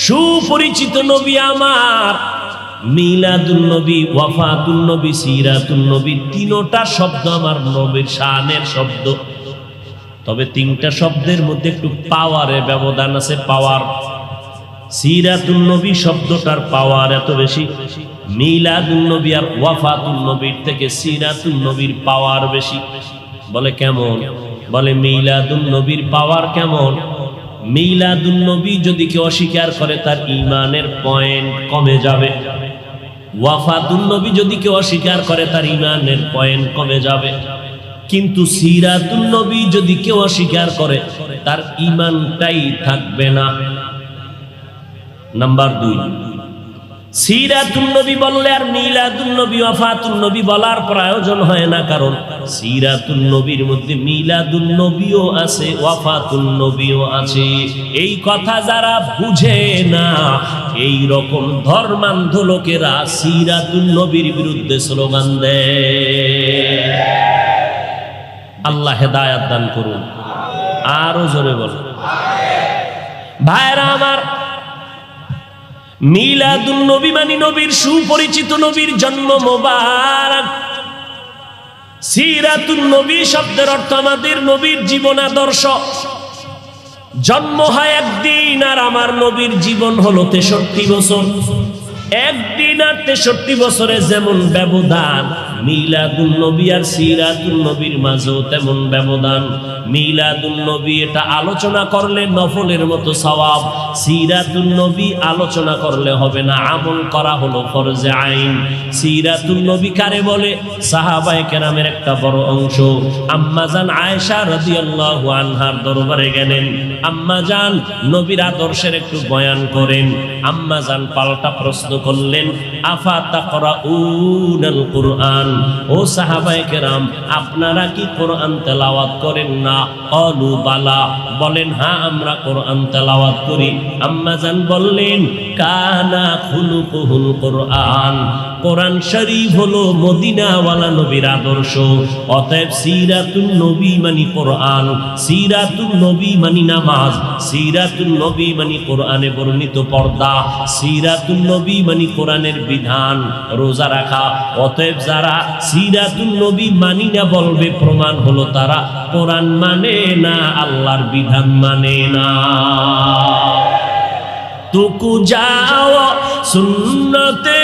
সুপরিচিত নবী আমার। মিলাদুন নবী, ওয়াফাতুন নবী, সিরাতুন নবী, তিনটা শব্দ আমার নবীর শানের শব্দ। তবে তিনটা শব্দের মধ্যে একটু পাওয়ারের ব্যবধান আছে। পাওয়ার, সিরাতুন নবী শব্দটার পাওয়ার এত বেশি, মিলাদুন নবী আর ওয়াফাতুন নবীর থেকে সিরাতুন নবীর পাওয়ার বেশি। বলে কেমন? বলে মিলাদুন নবীর পাওয়ার কেমন? মিলাদুন নবী যদি কেউ অস্বীকার করে তার ঈমানের পয়েন্ট কমে যাবে। ওয়াফাতুন নবী যদি কেউ অস্বীকার করে তার ঈমানের পয়েন্ট কমে যাবে। কিন্তু সিরাতুন নবী যদি কেউ অস্বীকার করে তার ঈমানটাই থাকবে না। নাম্বার 2, সিরাতুন নবী বললে আর মিলাদুন নবী, ওয়াফাতুন নবী বলার প্রয়োজন হয় না, কারণ সিরাতুন নবীর মধ্যে মিলাদুন নবীও আছে, ওয়াফাতুন নবীও আছে। এই কথা যারা বুঝে না, এই রকম ধর্মান্ধ লোকেরা সিরাতুন নবীর বিরুদ্ধে স্লোগান দেয়। আল্লাহ হেদায়াত দান করুন। আরো জোরে বলুন। ভাইরা আমার, মিলাদুন নবী মানে নবীর সুপরিচিত নবীর জন্ম মোবারক। সিরাতুন নবী শব্দের অর্থ আমাদের নবীর জীবন আদর্শ। জন্ম হয় একদিন আর আমার নবীর জীবন হলো 63 বছর। একদিন আর 63 বছরে যেমন ব্যবধান, মিলাদুন নবী আর সিরাতুন নবীর মাঝেও তেমন ব্যবধান। মিলাদুন নবী এটা আলোচনা করলে নফলের মতো সওয়াব, সিরাতুন নবী আলোচনা করলে হবে না, আমল করা হলো ফরজে আইন। সিরাতুন নবী কারে বলে? সাহাবায়ে কেরামের একটা বড় অংশ আম্মাজান আয়েশা রাদিয়াল্লাহু আনহার দরবারে গেলেন। আম্মাজান নবীর আদর্শের একটু বয়ান করেন। আম্মাজান পাল্টা প্রশ্ন করলেন, আফা তাকরাউনাল কুরআন, ও সাহাবায়ে কেরাম আপনারা কি কোরআন তেলাওয়াত করেন না? ক্বালু বালা, বলেন হ্যাঁ আমরা কোরআন তেলাওয়াত করি। আম্মাজান বললেন, কানা খুলুকুহুল কোরআন, কোরআন শরীফ হলো মদিনাওয়ালা নবীর আদর্শ। অতএব সিরাতুন নবী মানে কোরআন, সিরাতুন নবী মানে নামাজ, সিরাতুন নবী মানে কোরআনে বর্ণিত পর্দা, সিরাতুন নবী মানে কোরআনের বিধান, রোজা রাখা। অতএব যারা সিরাতুন নবী মানি না বলবে, প্রমাণ হলো তারা কোরআন মানে না, আল্লাহর বিধান মানে না। তুকু যাও সুন্নতে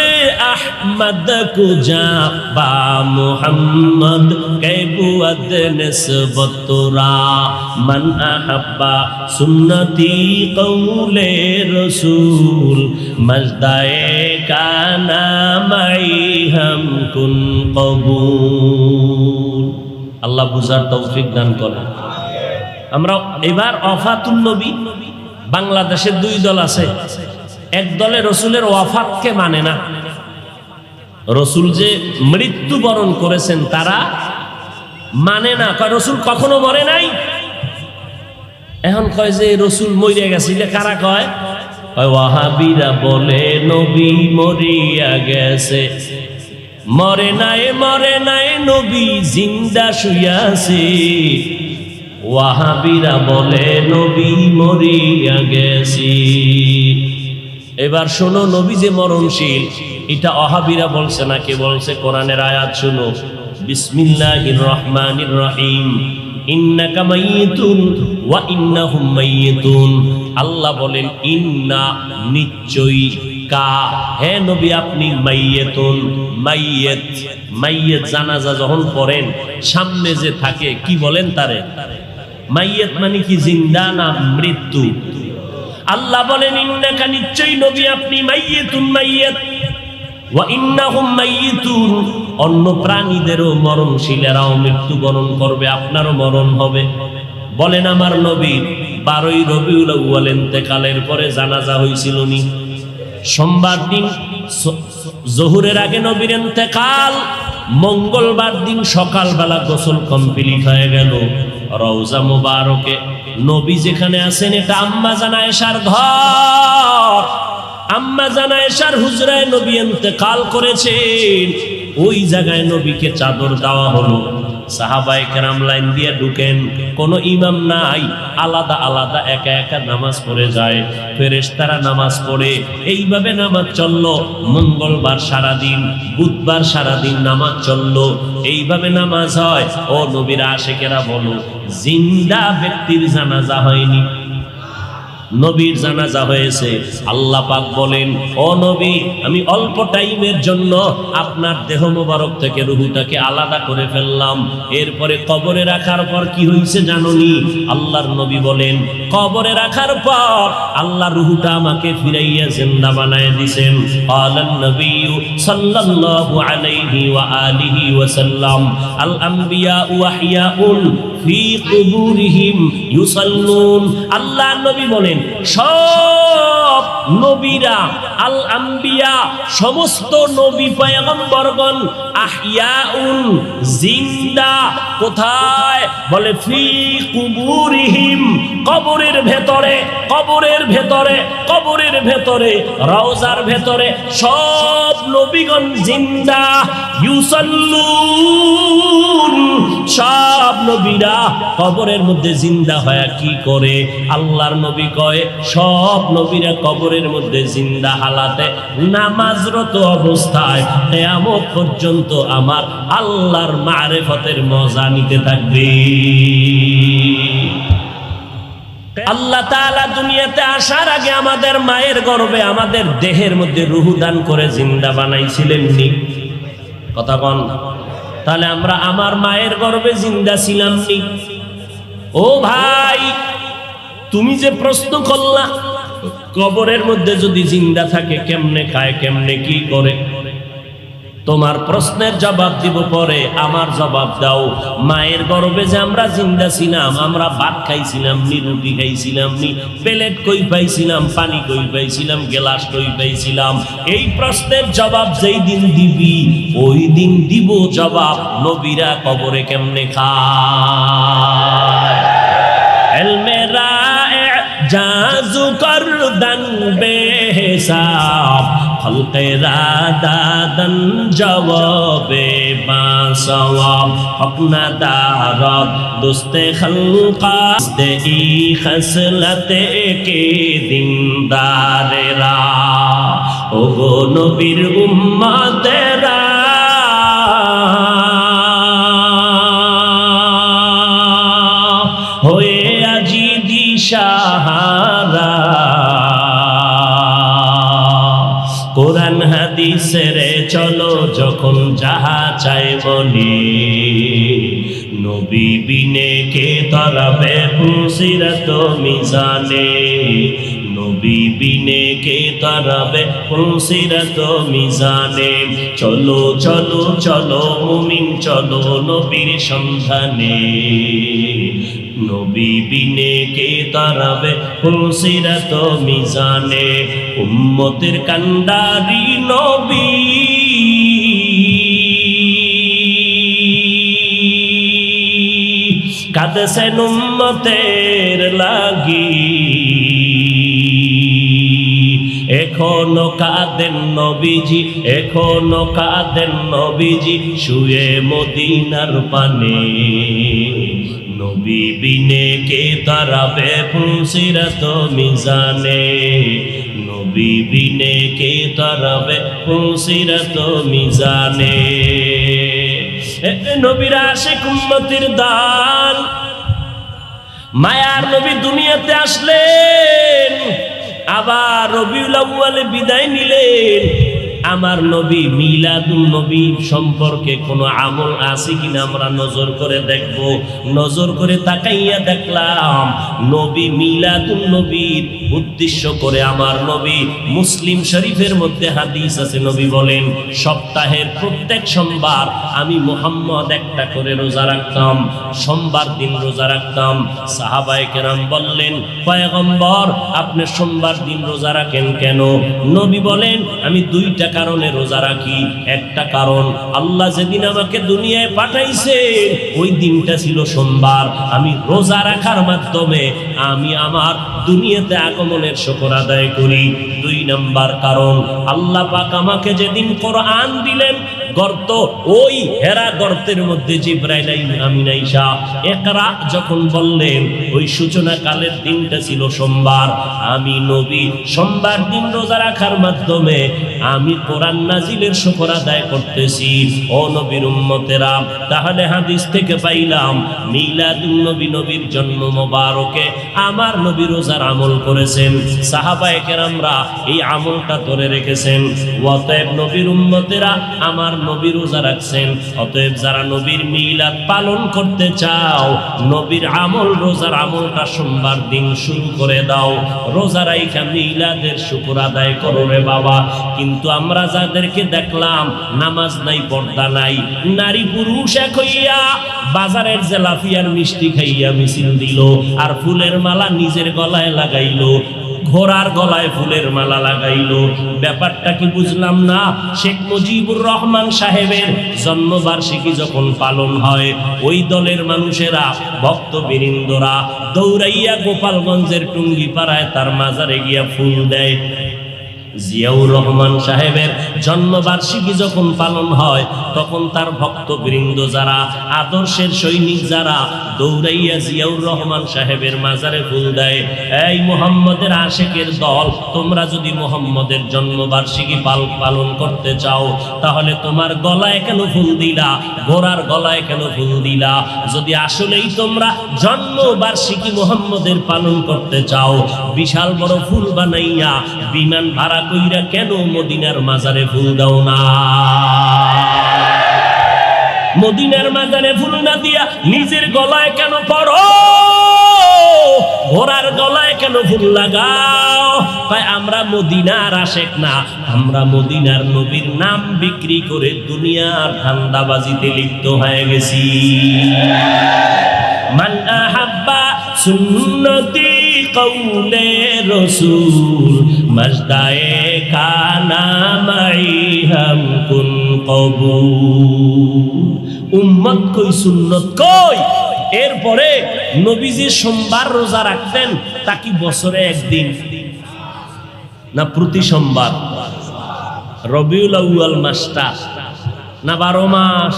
আহমদ কুজা বা মুহাম্মদ কেবুয়াদ নিসবতরা মান আহাব্বা সুন্নতি কওলে রাসূল মজদায়ে কানা মাই হাম কুন কবুল। আল্লাহ বুঝার তৌফিক দান করেন। আমরা এবার ওয়াফাতুন নবী, বাংলাদেশের 2 দল আছে। এক দলে রসুলের ওয়াফাতকে মানে না, রসুল যে মৃত্যুবরণ করেছেন তারা মানে না, কয় রসুল কখনো মরে নাই। এখন কয় যে রসুল মরে গেছে, কারা কয়? ওয়াহাবিরা বলে নবী মরিয়া গেছে। মরে নাই, মরে নাই, নবী জিন্দা শুইয়াছে। ওয়াহাবিরা বলে নবী মরিয়া গেছি। এবার শোনো, নবী যে মরণশীল এটা ওয়াহাবিরা বলছে না, কে বলছে? কোরআনের আয়াত শোনো, বিসমিল্লাহির রহমানির রহিম, ইন্নাকা মাইয়িতুন ওয়া ইন্নাহুম মাইয়িতুন। আল্লাহ বলেন ইন্না, নিশ্চয়ই, কা, হে নবী আপনি মাইয়িতুন, মাইয়িত। মাইয়িত জানাজা যখন পড়েন সামনে যে থাকে কি বলেন তারে? মাইয়িত মানে কি, জিন্দা না মৃত্যু? আল্লাহ বলেন ইন্নাকা, নিশ্চয়ই নবী আপনি, মাইয়িতুন, মাইয়িত, ওয়া ইন্নাহুম মাইয়িতুন, অন্য প্রাণীদেরও মরণশীলেরাও মৃত্যুবরণ করবে, আপনারও মরণ হবে। বলেন আমার নবীর 12ই রবিউল আউয়াল ইন্তেকালের পরে জানাজা হয়েছিল নি? সোমবার দিন জোহরের আগে নবীর ইন্তেকাল, মঙ্গলবার দিন সকালবেলা গোসল কমপ্লিট হয়ে গেল। রওজা মুবারকে নবী যেখানে আছেন এটা আম্মাজান আয়েশার ঘর। আম্মাজান আয়েশার হুজরায় নবী ইন্তেকাল করেছেন। ওই জায়গায় নবীকে চাদর দেওয়া হলো। সাহাবায়ে কেরাম লাইন দিয়ে ঢুকেন, কোনো ইমাম নাই, আলাদা আলাদা একা একা নামাজ পড়ে যায়। ফেরেশতারা নামাজ পড়ে, এইভাবে নামাজ চললো। মঙ্গলবার সারাদিন, বুধবার সারাদিন নামাজ চললো, এইভাবে নামাজ হয়। ও নবীর আশিকেরা বলো, জিন্দা ব্যক্তির জানাজা হয়নি, নবীর জানাজা হয়েছে। আল্লাহ পাক বলেন, ও নবী, আমি অল্প টাইমের জন্য আপনার দেহ মোবারক থেকে রূহটাকে আলাদা করে ফেললাম। এরপরে কবরে রাখার পর কি হয়েছে জানোনি? আল্লাহর নবী বলেন, কবরে রাখার পর আল্লাহ রূহটা আমাকে ফিরাইয়া জিন্দা বানায় দিবেন। আলান নবী সাল্লাল্লাহু আলাইহি ওয়া আলিহি ওয়াসাল্লাম, আল আম্বিয়া ওয়াহিয়াউন ফি কুবুরিহিম ইউসাল্লুন। আল্লাহ নবী বলেন, সব নবীরা, আল আম্বিয়া, সমস্ত নবী পয়গম্বরগণ, আহইয়াউন, জিন্দা। কোথায়? বলে ফি কুবুরিহিম, কবরের ভেতরে, কবরের ভেতরে, কবরের ভেতরে, রওজার ভেতরে সব নবীগণ জিন্দা। ইউসাল্লুন, সব নবীরা কবরের মধ্যে জিন্দা হয়ে কি করে? আল্লাহর নবী কয়, সব নবীরা কবরের মধ্যে জিন্দা হালাতে নামাজরত অবস্থায় কিয়ামত পর্যন্ত আমার আল্লাহর মারিফতের মজা নিতে থাকবে। আল্লাহ তাআলা দুনিয়াতে আসার আগে আমাদের মায়ের গর্ভে, আমাদের দেহের মধ্যে রূহ দান করে জিন্দা বানাইছিলেন নি? কথা বল। তাহলে আমরা আমার মায়ের গর্ভে জিন্দা ছিলাম নি? ও ভাই, তুমি যে প্রশ্ন করলা, কবরের মধ্যে যদি জিন্দা থাকে কেমনে খায়, কেমনে কি করে, তোমার প্রশ্নের জবাব দিব পরে। আমার জবাব দাও, মায়ের গর্ভে যে আমরা জিন্দা ছিলাম, আমরা ভাত খাইছিলাম নি, রুটি খাইছিলাম নি, প্লেট কই পাইছিলাম, পানি কই পাইছিলাম, গ্লাস কই পাইছিলাম? এই প্রশ্নের জবাব যেই দিন দিবি, ওই দিন দিব জবাব নবীরা কবরে কেমনে খায়। এলমেরা জাজু করদান বেহিসাব, খলকেরা দাদন জবাবে বাসওয়াব, হকনা দারদ দুস্তে খলকাস্তে ই খসলতে কে দিনদারেরা। ও গো নবীর উম্মতেরা, হয়ে আজি দিশাহারা, কোরআন হাদিসের চলো যখন যাহা চাই বলি, নবী বিনে কে তরাবে ফুলসিরাত মিজানে, নবী বিনে কে তরাবে ফুলসিরাত মিজানে। চলো চলো চলো মুমিন চলো নবীর সন্ধানে, নবী বিনে কে তারাবে ফুলসিরাত মিজানে। উম্মতের কান্ডারি নবী, কাঁদছেন উম্মতের লাগি, এখনো কাঁদেন নবীজি, এখনো কাঁদেন নবীজি, শুয়ে মদিনার পানে। নবী বিনে কে তারাবে ফুলসিরাত মিজানে, নবী বিনে কে তারাবে ফুলসিরাত মিজানে। নবীর আশিক উম্মতের দান, মায়ার নবী দুনিয়াতে আসলেন, আবার রবিউল আউয়ালে বিদায় নিলেন। আমার নবী মিলাদুন নবী সম্পর্কে কোনো আমল আছে কিনা আমরা নজর করে দেখব। নজর করে তাকাইয়া দেখলাম, নবী মিলাদুন নবীর উদ্দেশ্য করে আমার নবী, মুসলিম শরীফের মধ্যে হাদিস আছে, নবী বলেন, সপ্তাহের প্রত্যেক সোমবার আমি মুহাম্মদ একটা করে রোজা রাখতাম, সোমবার দিন রোজা রাখতাম। সাহাবায়ে কেরাম বললেন, পয়গম্বর আপনি সোমবার দিন রোজা রাখেন কেন? নবী বলেন, আমি দুইটা কারণে রোজা রাখি। একটা কারণ, আল্লাহ যেদিন আমাকে দুনিয়ায় পাঠাইছে ওই দিনটা ছিল সোমবার, আমি রোজা রাখার মাধ্যমে আমি আমার দুনিয়াতে আগমনের শুকর আদায় করি। দুই নাম্বার কারণ, আল্লাহ পাক আমাকে যেদিন কোরআন দিলেন গর্ত, ওই হেরা গর্তের মধ্যে জিবরাইল আমিন আইসা ইকরা যখন বললেন, ওই সূচনা কালের দিনটা ছিল সোমবার। আমি নবী সোমবার দিন রোজা রাখার মাধ্যমে আমি কোরআন নাজিলের শুকর আদায় করতেছি। ও নবীর উম্মতেরা, তাহলে হাদিস থেকে পাইলাম মিলাদুন নবী, নবীর জন্ম মোবারকে আমার নবী রোজার আমল করেছেন। সাহাবায়ে কেরামরা এই আমলটা ধরে রেখেছেন। অতএব নবীর উম্মতেরা আমার নবী রোজা রাখছেন। অতএব যারা নবীর মিলাদ পালন করতে চাও, নবীর আমল রোজার আমলটা সোমবার দিন শুরু করে দাও। রোজা রাইখা মিলাদের শুকর আদায় করো রে বাবা। কিন্তু আমরা যাদেরকে দেখলাম নামাজ নাই, পর্দা নাই, নারী পুরুষ এক হইয়া বাজারের জেলাফিয়ার মিষ্টি খাইয়া মিছিল দিল, আর ফুলের মালা নিজের গলায় লাগাইলো, ঘোড়ার গলায় ফুলের মালা লাগাইলো। ব্যাপারটা কি বুঝলাম না। শেখ মুজিবুর রহমান সাহেবের জন্মবার্ষিকী যখন পালন হয়, ওই দলের মানুষেরা, ভক্তবৃন্দরা দৌড়াইয়া গোপালগঞ্জের টুঙ্গিপাড়ায় তার মাজারে গিয়া ফুল দেয়। জিয়াউর রহমান সাহেবের জন্মবার্ষিকী যখন পালন হয়, তখন তার ভক্তবৃন্দ যারা, আদর্শের সৈনিক যারা, দৌড়াইয়া জিয়াউর রহমান সাহেবের মাজারে ফুল দেয়। এই মুহাম্মদের আশেকের দল, তোমরা যদি মুহাম্মদের জন্মবার্ষিকী পালন করতে চাও, তাহলে তোমার গলায় কেন ফুল দিলা, ঘোড়ার গলায় কেন ফুল দিলা? যদি আসলেই তোমরা জন্মবার্ষিকী মুহাম্মদের পালন করতে চাও, বিশাল বড় ফুল বানাইয়া বিমান ভাড়া কইরা কেন মদিনার মাজারে ফুল দাও না? মদিনার মাজারে ফুল না দিয়া নিজের গলায় কেন পড়ো? ঘোড়ার গলায় কেন ফুল লাগাও? তাই আমরা মদিনার আশেক না, আমরা মদিনার নবীর নাম বিক্রি করে দুনিয়ার ধান্দাবাজিতে লিপ্ত হয়ে গেছি। মান আহাব্বা সুন্নতি কওলে রসুল মজদায়ে কানা মাই হাম কুন কবুল। উম্মত কই, সুন্নত কই? এরপরে নবীজি সোমবার রোজা রাখতেন, তা কি বছরে একদিন না প্রতি সোমবার? রবিউল আউয়াল মাসটা না 12 মাস?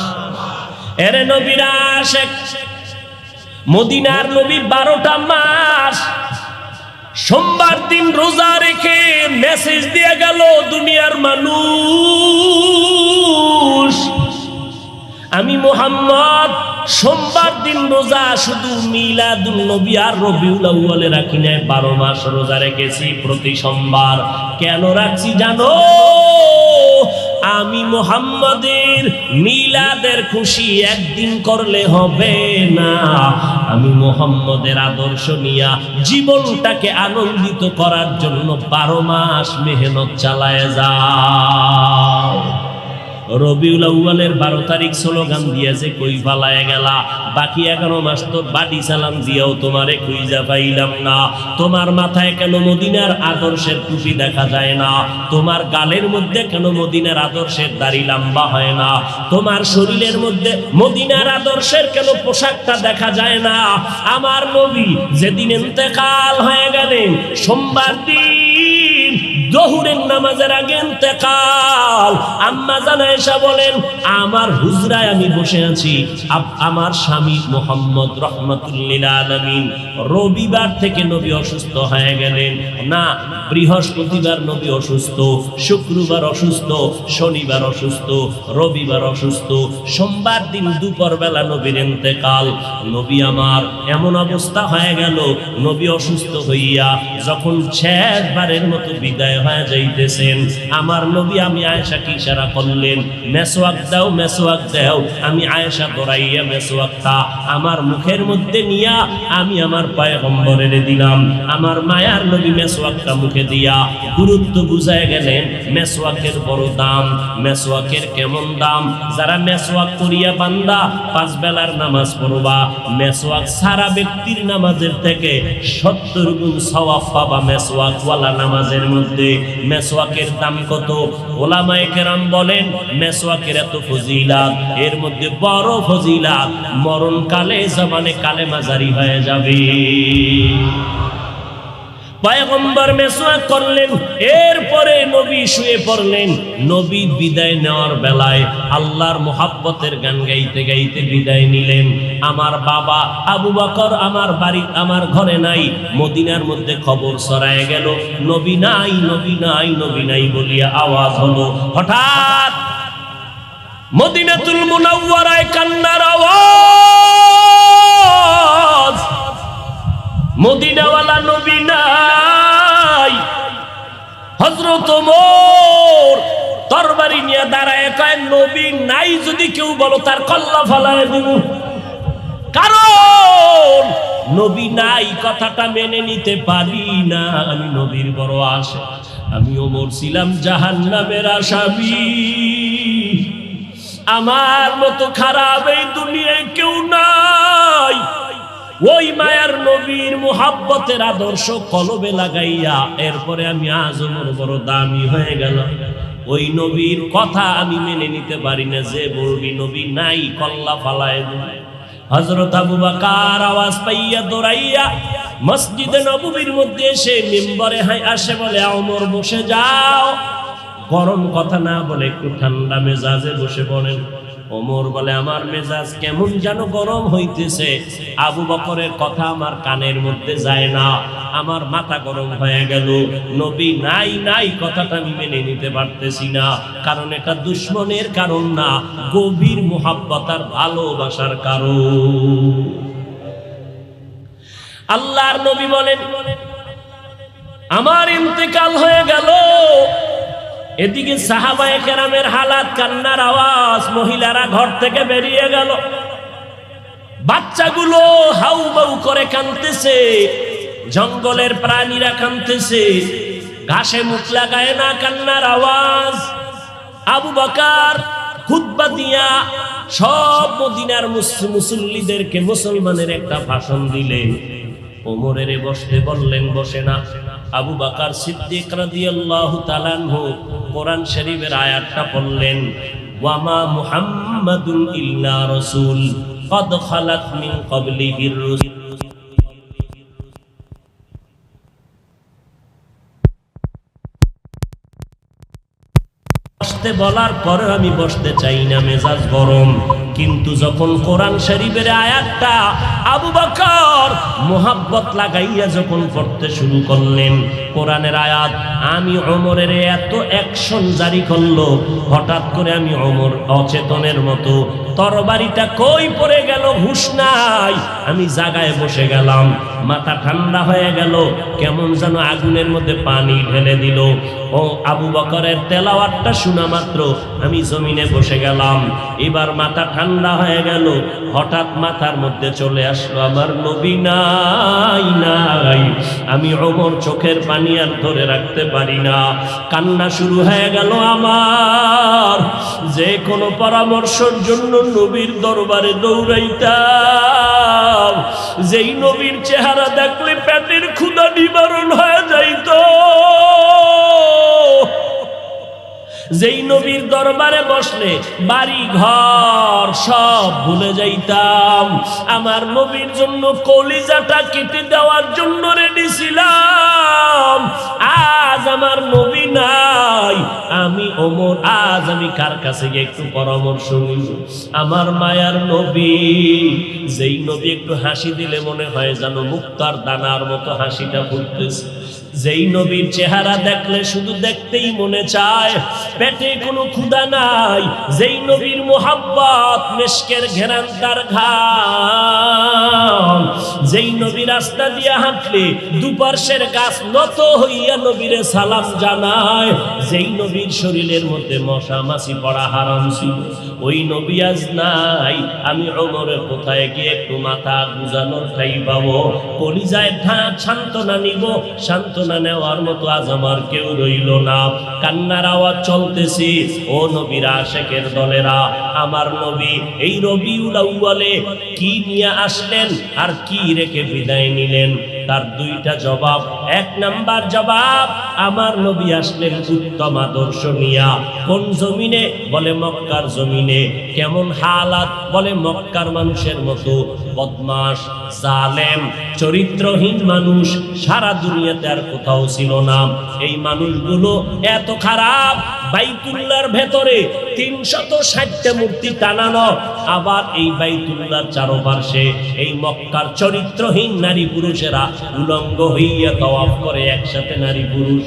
এরে নবীর আশেক, মদিনার নবী 12টা মাস সোমবার দিন রোজা রেখে মেসেজ দিয়ে গেল দুনিয়ার মানুষ, আমি মুহাম্মদ সোমবার দিন রোজা শুধু মিলাদুন নবী আর রবিউল আউয়ালে রাখি নাই, 12 মাস রোজা রেখেছি প্রতি সোমবার। কেন রাখছি জানো? আমি মুহাম্মাদের মিলাদের খুশি একদিন করলে হবে না, আমি মুহাম্মাদের আদর্শ নিয়া জীবনটাকে আনন্দিত করার জন্য 12 মাস মেহনত চালায় যাও। রবিউল আউয়ালের 12 তারিখ স্লোগান দিয়েছে, কই পালায় গেলা? বাকি 11 মাস তো বাটি সালাম দিয়েও তোমারে খুঁজা পাইলাম না। তোমার মাথায় কেন মদিনার আদর্শের টুপি দেখা যায় না? তোমার গালের মধ্যে কেন মদিনার আদর্শের দাড়ি লম্বা হয় না? তোমার শরীরের মধ্যে মদিনার আদর্শের কেন পোশাকটা দেখা যায় না? আমার নবী যেদিন ইন্তেকাল হয়ে গেলেন, সোমবার দিন জোহরের নামাজের আগে ইন্তেকাল, আম্মা জান আয়েশা বলেন, আমার হুজরায় আমি বসে আছি, আমার স্বামী মুহাম্মদ রাহমাতুল্লিল আলামিন রবিবার থেকে নবী অসুস্থ হয়ে গেলেন না, বৃহস্পতিবার নবী অসুস্থ, শুক্রবার অসুস্থ, শনিবার অসুস্থ, রবিবার অসুস্থ, সোমবার দিন দুপুর বেলা নবীর ইন্তেকাল। নবী আমার এমন অবস্থা হয়ে গেল, নবী অসুস্থ হইয়া যখন শেষবারের মতো বিদায় হয়ে যাইতেছেন, আমার নবী আমি আয়েশাকে ইশারা করলেন, মেসওয়াক দাও, মেসওয়াক দাও। আমি আয়েশা দৌড়াইয়া মেসওয়াকটা আমার মুখের মধ্যে নিয়া আমি আমার পয়গম্বরের দিলাম। আমার মায়ার নবী মেসওয়াকটা মুখে দিয়া গুরুত্ব বুঝায় গেলেন, মেসওয়াকের বড় দাম। মেসওয়াকের কেমন দাম? যারা মেসওয়াক করিয়া বান্দা 5 বেলার নামাজ পড়বা, মেসওয়াক সারা ব্যক্তির নামাজের থেকে 70 গুণ সওয়াব পাবা মেসওয়াক ওয়ালা নামাজের মধ্যে। মেসওয়াকের দাম কত? ওলামায়ে কেরাম বলেন, মেসওয়াকের এত ফজিলাত, এর মধ্যে বড় ফজিলাত মরণকালে জবানে কালেমা জারি হয়ে যাবে। পয়গম্বর মেসওয়াক করলেন, এরপরে নবী শুয়ে পড়লেন। নবী বিদায় নেওয়ার বেলায় আল্লাহর মোহাব্বতের গান গাইতে গাইতে বিদায় নিলেন। আমার বাবা আবু বকর আমার বাড়ি আমার ঘরে নাই, মদিনার মধ্যে খবর ছড়ায় গেল নবী নাই, নবী নাই, নবী নাই বলিয়া আওয়াজ হলো। হঠাৎ মদিনাতুল মুনাওয়ারায় কান্নার আওয়াজ। মদিনাওয়ালা নবী নাই। হযরত ওমর তরবারি নিয়ে দাঁড়ায় কয়, নবী নাই যদি কেউ বলো তার কল্লা ফালায় দিব। কারণ নবী নাই কথাটা মেনে নিতে পারি না। আমি নবীর বড় আশা। আমি ওমর ছিলাম জাহান্নামের আসামি। আমার মতো খারাপ এই দুনিয়ায় কেউ নাই। ওই মায়ার নবীর মুহাব্বতের আদর্শ কলবে লাগাইয়া এরপরে আমি আজ ওমর বড় দামি হয়ে গেল। ওই নবীর কথা আমি মেনে নিতে পারি না। যে বলবি নবী নাই কল্লা ফালায় দিবে। হযরত আবু বকর আওয়াজ পাইয়া দৌড়াইয়া মসজিদে নববীর মধ্যে এসে মিম্বরে আসে, বলে ওমর বসে যাও। গরম কথা না বলে একটু ঠান্ডা মেজাজে বসে পড়েন। ওমর বলে আমার মেজাজ কেমন যেন গরম হইতেছে। আবু বকরের কথা আমার কানের মধ্যে যায় না, আমার মাথা গরম হয়ে গেল। নবী নাই নাই কথাটা আমি মেনে নিতে পারতেছি না। কারণ এটা দুশ্মনের কারণ না, গভীর মুহাব্বত আর ভালোবাসার কারণ। আল্লাহর নবী বলেন আমার ইন্তেকাল হয়ে গেল। এদিকে সাহাবায়ে কেরামের হালাত, কান্নার আওয়াজ। মহিলারা ঘর থেকে বেরিয়ে গেল। বাচ্চাগুলো হাউ মাউ করে কাঁদতেছে, জঙ্গলের প্রাণীরা কাঁদতেছে, ঘাসে মুখ লাগায় না, কান্নার আওয়াজ। আবু বকর খুতবা দিয়া সব মদিনার মুসল্লিদেরকে মুসলমানের একটা ভাষণ দিলেন। ওমরের বসতে বললেন, বসে না। আবু বকর সিদ্দিক রাদিয়াল্লাহু তাআলা আনহু কোরআন শরীফের আয়াতটা পড়লেন, ওয়ামা মুহাম্মাদুন ইল্লা রাসূল কদ খালাত মিন ক্বাবলিহির রাসূল। বসতে বলার পরে আমি বসতে চাই না, মেজাজ গরম। কিন্তু যখন কোরআন শরীফের আয়াতটা আবু বকর মুহাব্বত লাগাইয়া যখন পড়তে শুরু করলেন, কোরআনের আয়াত, আমি ওমরের এত অ্যাকশন জারি করলো, হঠাৎ করে আমি ওমর অচেতনের মতো তরবারিটা কই পড়ে গেল, হুঁশ নাই। আমি জায়গায় বসে গেলাম, মাথা ঠান্ডা হয়ে গেল, কেমন যেন আগুনের মধ্যে পানি ঢেলে দিল। ও আবু বকরের তেলাওয়াতটা শোনা মাত্র আমি জমিনে বসে গেলাম। এবার মাথা ঠান্ডা হয়ে গেল। হঠাৎ মাথার মধ্যে চলে আসলো আমার নবী নাই নাই। আমি ওমর চোখের পানি আর ধরে রাখতে পারি না, কান্না শুরু হয়ে গেল আমার। যে কোনো পরামর্শের জন্য নবীর দরবারে দৌড়াইতাম। যেই নবীর চেহারা দেখলে পেটের ক্ষুধা নিবারণ হয়ে যাইত, যেই নবীর দরবারে বসলে বাড়ি ঘর সব ভুলে যাইতাম। আমার নবীর জন্য কলিজাটা কেটে দেওয়ার জন্য রেডি ছিলাম। আজ আমার নবী নাই, আমি ওমর আজ আমি কার কাছে গিয়ে একটু পরামর্শ নিব? আমার মায়ার নবী, যেই নবী একটু হাসি দিলে মনে হয় যেন মুক্তার দানার মতো হাসিটা ফুটতেছে। যেই নবীর চেহারা দেখলে শুধু দেখতেই মনে চায়, পেটে কোনো ক্ষুধা নাই। যেই নবীর মুহাব্বত মেশকের ঘেরান তার ঘাম। যেই নবী রাস্তা দিয়ে হাঁটলে দুপার্শ্বের গাছ নত হইয়া নবীরে সালাম জানায়। যেই নবীর শরীরের মধ্যে মশা মাছি পড়া হারাম ছিল, ওই নবী আজ নাই। আমি ওমরের কোথায় গিয়ে একটু মাথা গুজানোর ঠাই পাবো, কলিজায় সান্ত্বনা নিব। সান্ত্বনা নেওয়ার মতো আজ আমার কেউ রইল না। কান্নার আওয়াজ চলতেছি। ও নবীর আশেকের দলেরা, আমার নবী এই রবিউল আউয়ালে কি নিয়ে আসলেন আর কি রেখে বিদায় নিলেন? তার দুইটা জবাব। এক নাম্বার জবাব, আমার নবী আসলেন উত্তম আদর্শ নিয়া। কোন জমিনে? বলে মক্কার জমিনে। কেমন হালাত? বলে মক্কার মানুষের মতো বদমাশ, জালেম, চরিত্রহীন মানুষ সারা দুনিয়াতে আর কোথাও ছিল না। এই মানুষগুলো এত খারাপ, বাইতুল্লাহর ভেতরে 360টা মূর্তি টানানো, আবার এই বাইতুল্লাহর চারপাশে এই মক্কার চরিত্রহীন নারী পুরুষেরা উলঙ্গ হইয়া তাওয়াফ করে একসাথে নারী পুরুষ।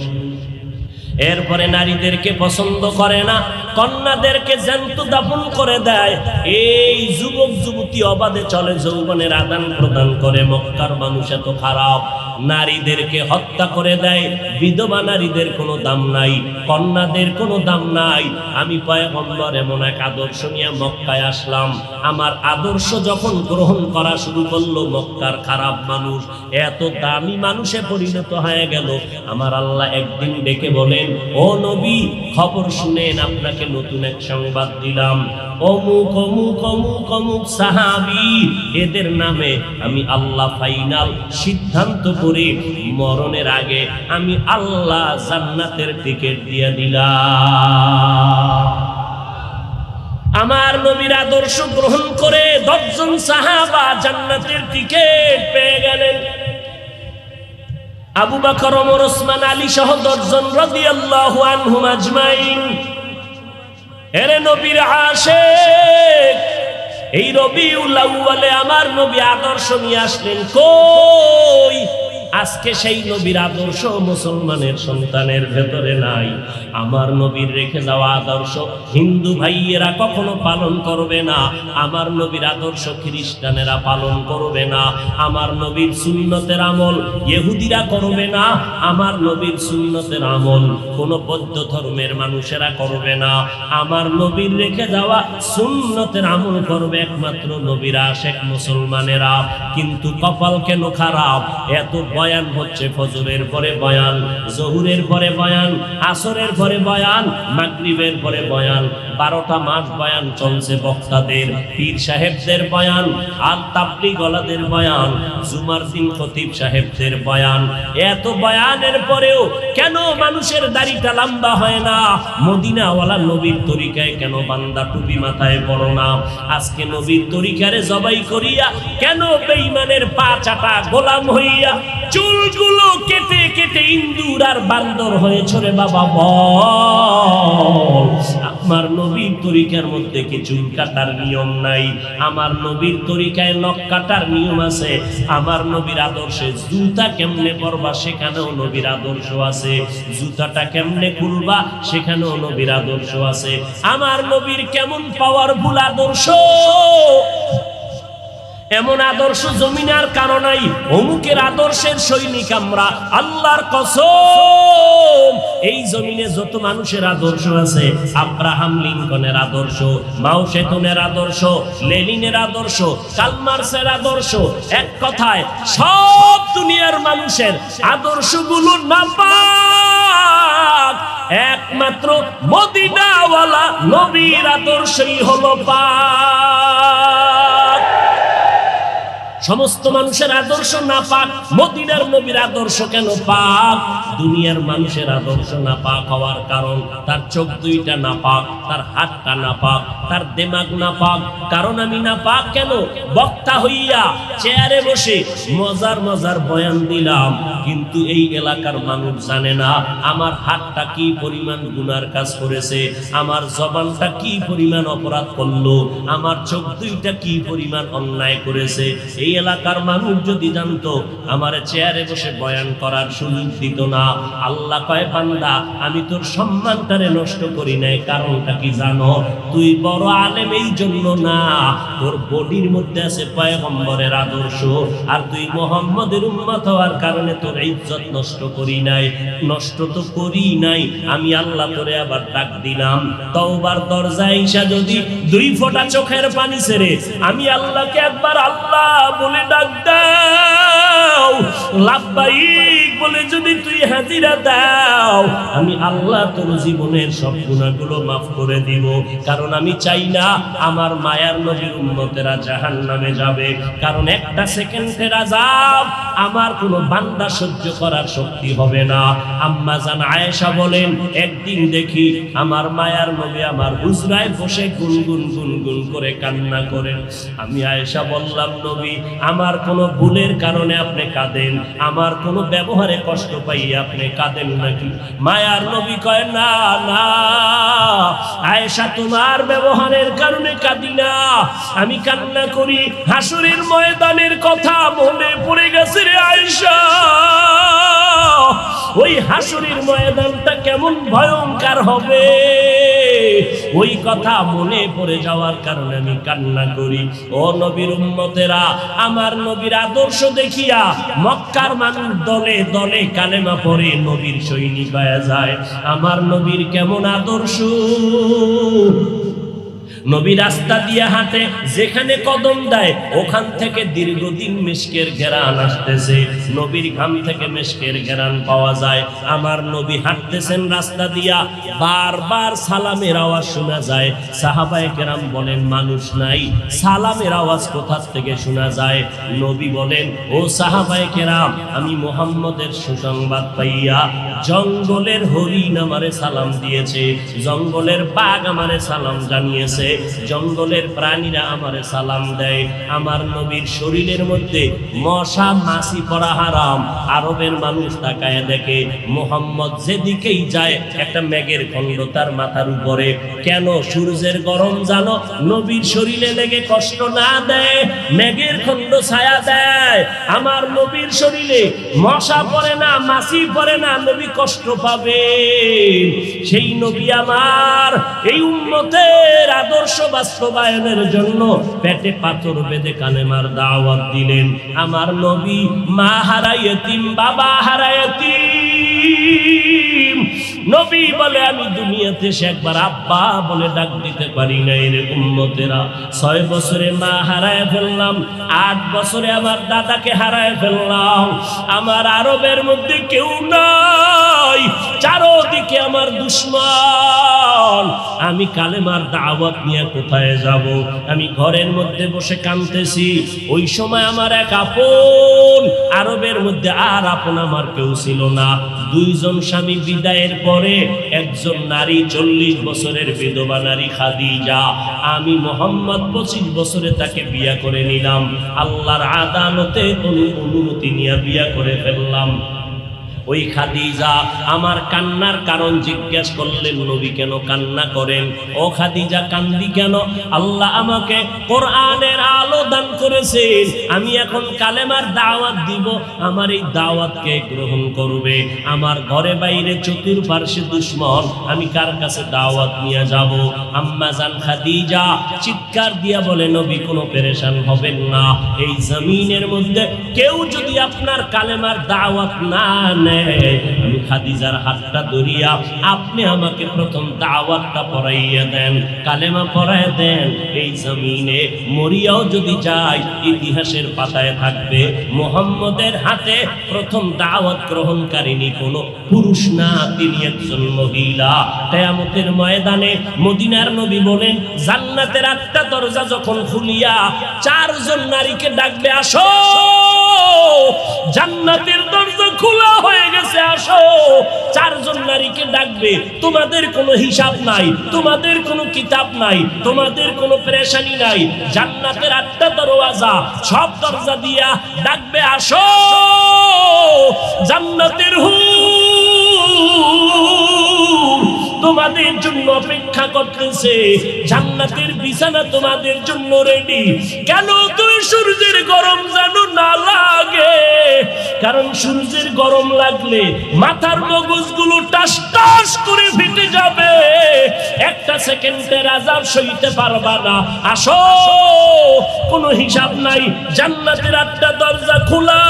এরপরে নারীদেরকে পছন্দ করে না, কন্যাদেরকে জ্যান্ত দাফন করে দেয়। এই যুবক যুবতী অবাধে চলে, যৌবনের আদান প্রদান করে। মক্কার মানুষ এত খারাপ, নারীদেরকে হত্যা করে দেয়। বিধবা নারীদের কোনো দাম নাই, কন্যাদের কোনো দাম নাই। আমি পয়গম্বর এমন এক আদর্শ নিয়ে মক্কায় আসলাম। আমার আদর্শ যখন গ্রহণ করা শুরু করলো, মক্কার খারাপ মানুষ এত দামি মানুষে পরিণত হয়ে গেল। আমার আল্লাহ একদিন ডেকে বলেন, ও নবী, খবর শুনেন, আপনাকে নতুন এক সংবাদ দিলাম। অমুক অমুক অমুক অমুক সাহাবী, এদের নামে আমি আল্লাহ ফাইনাল সিদ্ধান্ত করে মরণের আগে আমি আল্লাহ জান্নাতের টিকিট দিয়ে দিলাম। আমার নবীর আদর্শ গ্রহণ করে 10 জন সাহাবা জান্নাতের টিকিট পেয়ে গেলেন। আবু বকর, ওমর, ওসমান, আলী সহ 10 জন রাদিয়াল্লাহু আনহুম আজমাইন। এরে নবীর আশিক, এই রবিউল আউয়ালে আমার নবী আদর্শ নিয়ে আসলেন। কই? আজকে সেই নবীর আদর্শ মুসলমানের সন্তানের ভেতরে নাই। আমার নবীর রেখে যাওয়া আদর্শ হিন্দু ভাইয়েরা কখনো পালন করবে না। আমার নবীর আদর্শ খ্রিস্টানেরা পালন করবে না। আমার নবীর সুন্নতের আমল ইহুদিরা করবে না। আমার নবীর সুন্নতের আমল কোন বৌদ্ধ ধর্মের মানুষেরা করবে না। আমার নবীর রেখে যাওয়া সুন্নতের আমল করবে একমাত্র নবীর আশিক মুসলমানেরা। কিন্তু কপাল কেন খারাপ, এত বয়ান হচ্ছে, ফজরের পরে বয়ান, জোহরের পরে বয়ান, আসরের পরে বয়ান, মাগরিবের পরে বয়ান, 12টা মাস বয়ান চলছে বক্তাদের, পীর সাহেবদের বয়ান, আর তাবলীগ ওয়ালাদের বয়ান, জুমার দিন খতিব সাহেবদের বয়ান। এত বয়ানের পরেও কেন মানুষের দাড়িটা লম্বা হয় না? মদিনাওয়ালা নবীর তরিকায় কেন বান্দা টুপি মাথায় পড়ো না? আজকে নবীর তরিকারে জবাই করিয়া কেন বেঈমানের পা চাটা গোলাম হইয়া চুলগুলো কেটে কেটে ইন্দুর আর বান্দর হয়েছ রে বাবা? বল, আমার নবীর তরিকার মধ্যে কি চুল কাটার নিয়ম নাই? আমার নবীর তরিকায় নখ কাটার নিয়ম আছে। আমার নবীর আদর্শে জুতা কেমনে পরবা সেখানেও নবীর আদর্শ আছে। জুতাটা কেমনে খুলবা সেখানেও নবীর আদর্শ আছে। আমার নবীর কেমন পাওয়ারফুল আদর্শ! এমন আদর্শ জমিনে আর কারো নাই। অমুকের আদর্শের সৈনিক আমরা, আল্লাহর কসম। এই জমিনে যত মানুষের আদর্শ আছে, আব্রাহাম লিঙ্কনের আদর্শ, মাও সেতুনের আদর্শ, লেনিনের আদর্শ, কার্ল মার্ক্সের আদর্শ, এক কথায় সব দুনিয়ার মানুষের আদর্শগুলো নাপাক। একমাত্র মদিনাওয়ালা নবীর আদর্শই হলো পাক। সমস্ত মানুষের আদর্শ নাপাক, মদিনার নবীর আদর্শ কেন পাক? দুনিয়ার মানুষের আদর্শ নাপাক হওয়ার কারণ তার চোখ দুইটা নাপাক, তার হাতটা নাপাক, তার দিমাগ নাপাক। কারণ আমি নাপাক কেন? বক্তা হইয়া চেয়ারে বসে মজার মজার বয়ান দিলাম, কিন্তু এই এলাকার মানুষ জানে না আমার হাতটা কি পরিমাণ গুনার কাজ করেছে, আমার জবানটা কি পরিমাণ অপরাধ করলো, আমার চোখ দুইটা কি পরিমাণ অন্যায় করেছে। এই এলাকার মানুষ যদি জানতো, আমার চেয়ারে বসে বয়ান করার সুযোগ দিত না। আল্লাহ কয়, বান্দা আমি তোর সম্মানটারে নষ্ট করি নাই। কারণটা কি জানো? তুই বড় আলেম এই জন্য না, তোর বডির মধ্যে আছে পয়গম্বরের আদর্শ, আর তুই মুহাম্মদের উম্মত হওয়ার কারণে তোর ইজ্জত নষ্ট করি নাই। নষ্ট তো করি নাই, আমি আল্লাহ তোরে আবার ডাক দিলাম। তওবার দরজায় ঈশা যদি 2 ফোঁটা চোখের পানি ছেড়ে আমি আল্লাহকে একবার আল্লাহ বলে ডাক দাও, লাব্বাইক বলে যদি তুই হাজিরা দাও, আমি আল্লাহ তোর জীবনের সব গুনাহগুলো মাফ করে দিব। কারণ আমি চাই না আমার মায়ার নবীর উম্মতেরা জাহান্নামে যাবে। কারণ একটা সেকেন্ডের আযাব আমার কোনো বান্দা সহ্য করার শক্তি হবে না। আম্মা জান আয়েশা বলেন, একদিন দেখি আমার মায়ার নবী আমার হুজরায় বসে গুনগুন গুনগুন করে কান্না করেন। আমি আয়েশা বললাম, নবী, আমার কোনো ভুলের কারণে আপনি কাঁদেন, আমার কোনো ব্যবহারে কষ্ট পাই আপনি কাঁদেন নাকি? মায়ার নবী কয়, না না আয়েশা, তোমার ব্যবহারের কারণে কাঁদি না, আমি কান্না করি হাসরের ময়দানের কথা মনে পড়ে গেছে রে আয়েশা। ওই হাসরের ময়দানটা কেমন ভয়ঙ্কর হবে, ওই কথা মনে পড়ে যাওয়ার কারণে আমি কান্না করি। ও নবীর উম্মতেরা, আমার নবীর আদর্শ দেখিয়া মক্কার মানুষ দলে দলে কালেমা পড়ে নবীর সৈনিক হয়ে যায়। আমার নবীর কেমন আদর্শ! নবী রাস্তা দিয়ে হাঁটে, যেখানে কদম দেয় ওখান থেকে দীর্ঘদিন মিশকের ঘেরান আসতেছে, নবীর ঘাম থেকে মিশকের ঘেরান পাওয়া যায়। আমার নবী হাঁটতেছেন রাস্তা দিয়া, বারবার সালামের আওয়াজ শোনা যায়। সাহাবায়ে কেরাম বলেন, মানুষ নাই, সালামের আওয়াজ কোথা থেকে শোনা যায়? নবী বলেন, ও সাহাবায়ে কেরাম, আমি মুহাম্মদের সুসংবাদ পাইয়া জঙ্গলের হরিণ আমারে সালাম দিয়েছে, জঙ্গলের বাঘ আমারে সালাম জানিয়েছে, জঙ্গলের প্রাণীরা আমারে সালাম দেয়। আমার নবীর শরীরের মধ্যে মশা মাছি পড়া হারাম। আরবের মানুষ তাকায় দেখে মুহাম্মদ যেদিকেই যায় একটা মেঘের খণ্ড তার মাথার উপরে। কেন? সূর্যের গরম জানো নবীর শরীরে লেগে কষ্ট না দেয়, মেঘের খণ্ড ছায়া দেয়। আমার নবীর শরীরে মশা পড়ে না, মাছি পড়ে না, নবী কষ্ট পাবে। সেই নবী আমার এই উম্মতের আদর্শ বাস্তবায়নের জন্য পেটে পাথর বেঁধে কালেমার দাওয়াত দিলেন। আমার নবী মা হারায় এতিম, বাবা হারায় এতিম। নবী বলে, আমি দুনিয়াতে সে একবার আব্বা বলে ডাক দিতে পারি না। এর উম্মতেরা 6 বছরে মা হারায় ফেললাম, 8 বছরে আমার দাদাকে হারায় ফেললাম। আমার আরবের মধ্যে কেউ নাই, চারদিকে আমার দুশমন। আমি কালেমার দাওয়াত নিয়ে কোথায় যাব? আমি ঘরের মধ্যে বসে কাঁদতেছি। ওই সময় আমার এক আপন, আরবের মধ্যে আর আপন আমার কেউ ছিল না। 2 জন স্বামী বিদায়ের পরে একজন নারী, 40 বছরের বিধবা নারী খাদিজা। আমি মুহাম্মদ 25 বছরে তাকে বিয়া করে নিলাম। আল্লাহর আদালতে অনুমতি নিয়ে বিয়া করে ফেললাম। ওই খাদিজা আমার কান্নার কারণ জিজ্ঞেস করলেন, নবী কেন কান্না করেন? ও খাদিজা, কান্দি কেন? আল্লাহ আমাকে কোরআনের আলো দান করেছেন, আমি এখন কালেমার দাওয়াত দিব, আমার এই দাওয়াতকে গ্রহণ করবে। আমার ঘরে বাইরে চতুর্পার্শ্বে দুশমন, আমি কার কাছে দাওয়াত নিয়ে যাব? আম্মা জান খাদিজা চিৎকার দিয়া বলে, নবী কোনো পেরেশান হবেন না, এই জমিনের মধ্যে কেউ যদি আপনার কালেমার দাওয়াত না নেয়, আমি খাদিজার হাতটা ধরিয়া আপনি আমাকে প্রথম দাওয়াতটা পড়াইয়া দেন, কালেমা পড়াইয়া দেন। এই জমিনে মরিয়াও যদি যাই, ইতিহাসের পাতায় থাকবে মুহাম্মদের হাতে প্রথম দাওয়াত গ্রহণকারিনী কোনো পুরুষ না, তিনি একজন মহিলা। কিয়ামতের ময়দানে মদিনার নবী বলেন, জান্নাতের 8টা দরজা যখন খুলিয়া 4 জন নারীকে ডাকবে, আসো, জান্নাতের দরজা খোলা হয়ে গেছে, আসো। 4 জন নারীকে ডাকবে, তোমাদের কোনো হিসাব নাই, তোমাদের কোনো কিতাব নাই, তোমাদের কোনো পেরেশানি নাই। জান্নাতের 8টা দরওয়াজা, সব দরজা দিয়া ডাকবে, আসো, জান্নাতের হুর তোমাদের জন্য অপেক্ষা করতেছে, জান্নাতের বিছানা তোমাদের জন্য রেডি। কেন? তুমি সূর্যের গরম জানো না লাগে, কারণ সূর্যের গরম লাগলে মাথার মগজগুলো টাস টাস করে ফেটে যাবে, একটা সেকেন্ডের আযাব সইতে পারবা না। আসো, কোনো হিসাব নাই, জান্নাতের 8টা দরজা খোলা,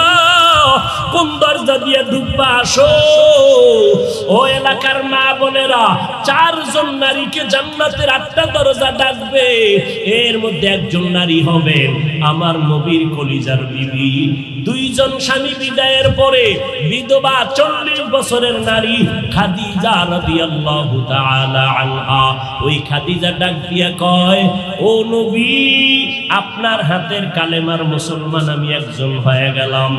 কোন দরজা দিয়ে ঢুকবা? আসো। ও এলাকার মা বোনেরা, চারজন নারীকে জান্নাতের 8টা দরজা ডাকবে, এর মধ্যে একজন নারী হবেন আমার নবীর কলিজার বিবি। 2 জন স্বামী বিদায়ের পরে বিধবা 40 বছরের নারী খাদিজা রাদিয়াল্লাহু তাআলা আনহা। ওই খাদিজা ডাক দিয়া কয়, ও নবী, আপনার হাতের কালেমার মুসলমান আমি একজন হয়ে গেলাম।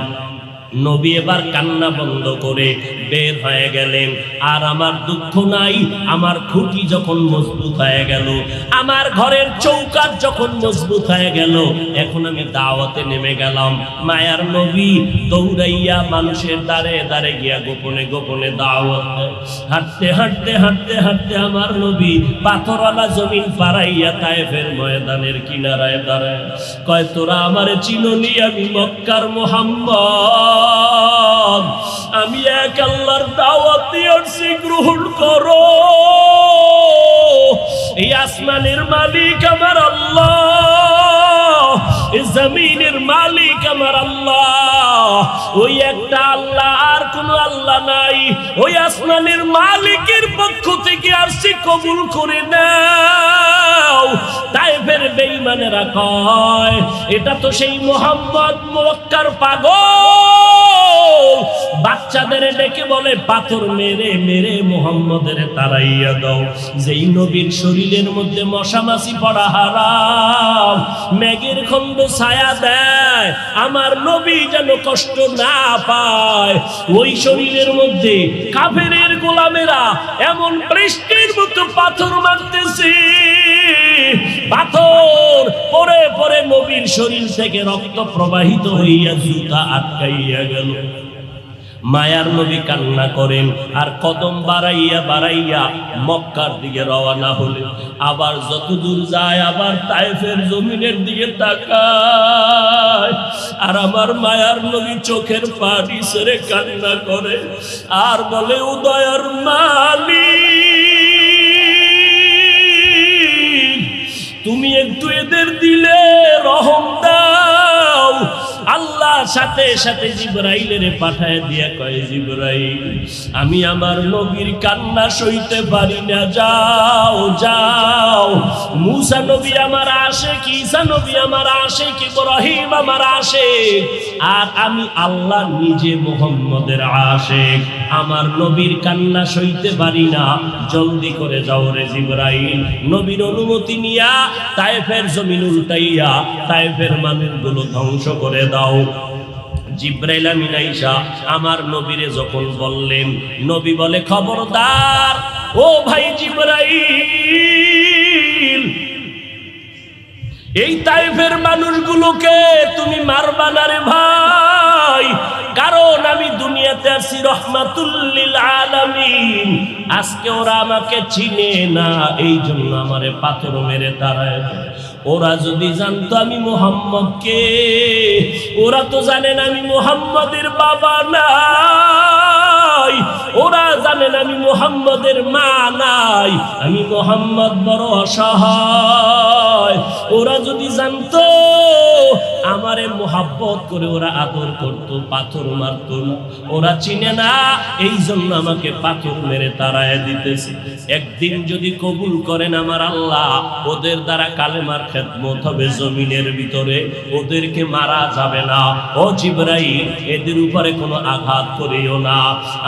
নবী এবার কান্না বন্ধ করে বের হয়ে গেলেন। আর আমার দুঃখ নাই, আমার খুঁটি যখন মজবুত হয়ে গেল, আমার ঘরের চৌকাঠ যখন মজবুত হয়ে গেল, এখন আমি দাওয়াতে নেমে গেলাম। মায়ার নবী দৌড়াইয়া মানুষের দ্বারে দ্বারে গিয়া গোপনে গোপনে দাওয়াত দেয়। হাঁটতে হাঁটতে হাঁটতে হাঁটতে আমার নবী পাথরওয়ালা জমিন পাড়াইয়া তায়েফের ময়দানের কিনারায় দাঁড়ায়। কয়, তোরা আমারে চিননি, আমি মক্কার মুহাম্মদ, আমি এক আল্লাহর দাওয়াত দিয়েছি, গ্রহণ করো। এই আসমানের মালিক আমার আল্লাহ, এই জমিনের মালিক আমার আল্লাহ। ওই একটা আল্লাহ, আর কোন আল্লাহ নাই। ওই আসমানের মালিকের পক্ষ থেকে আসছি, কবুল করে নাও। তায়েফের বেঈমানেরা কয়, এটা তো সেই মুহাম্মদ মক্কার পাগল। বাচ্চাদের ডেকে বলে, পাথর মেরে মেরে মুহাম্মদের তাড়াইয়া দাও। যেই নবীর শরীরের মধ্যে মশা মাছি পড়া হারাম, মেঘের খণ্ড ছায়া দেয়, আমার নবী যেন কষ্ট না পায়। ওই শরীরের মধ্যে কাফেরের গোলামেরা এমন বৃষ্টির মতো পাথর মারতেছে, পাথর পরে পরে নবীর শরীর থেকে রক্ত প্রবাহিত হইয়া জুতা আটকাইয়া গেল। মায়ার নবী কান্না করেন, আর কদম বাড়াইয়া বাড়াইয়া মক্কার দিকে রওনা হলেন। আবার যত দূর যায়, আবার তায়েফের জমিনের দিকে তাকায়, আর আমার মায়ার নবী চোখের পানি ছেড়ে কান্না করে আর বলে, উদয়ের মালিক, তুমি একটু এদের দিলে রহম দাও। আল্লাহ সাথে সাথে জিবরাইলের পাঠায় দিয়া কয়, জিবরাইল, আমি আমার নবীর কান্না সইতে পারি না, যাও যাও। মুসা নবী আমার আশিক, ঈসা নবী আমার আশিক, ইব্রাহিম আমার আশিক, আর আমি আল্লাহ নিজে মুহাম্মদের আশিক। আমার নবীর কান্না সইতে পারি না, জলদি করে যাও রে জিবরাইল। নবীর অনুমতি নিয়া তায়েফের জমিন উল্টাইয়া তায়েফের মানুষগুলো ধ্বংস করে দাও। জিবরাইল আমিন আইসা আমার নবীরে যখন বললেন, নবী বলে, খবরদার ও ভাই জিবরাইল, এই তায়েফের মানুষগুলোকে তুমি মারবা না রে ভাই, কারণ আমি দুনিয়াতে আসি রহমাতুল লিল আলামিন। আজকে ওরা আমাকে চিনে না, এই জন্য আমারে পাথর মেরে তাড়ায়। ওরা যদি জানতো আমি মুহাম্মদ কে, ওরা তো জানেন আমি মুহাম্মদের বাবা নাই, ওরা জানেন আমি মুহাম্মদের মা নাই, আমি মুহাম্মদ বড় অসহায়। ওরা যদি জানতো আমারে মোহাব্বত করে ওরা আদর করতো, পাথর মারতো না। ওরা চিনে না, এই জন্য আমাকে পাথর মেরে তাড়ায় দিতেছে। একদিন যদি কবুল করেন আমার আল্লাহ, ওদের দ্বারা কালেমার খেদমত হবে জমিনের ভিতরে, ওদেরকে মারা যাবে না। ও জিবরাইল, এদের উপরে কোনো আঘাত করিও না।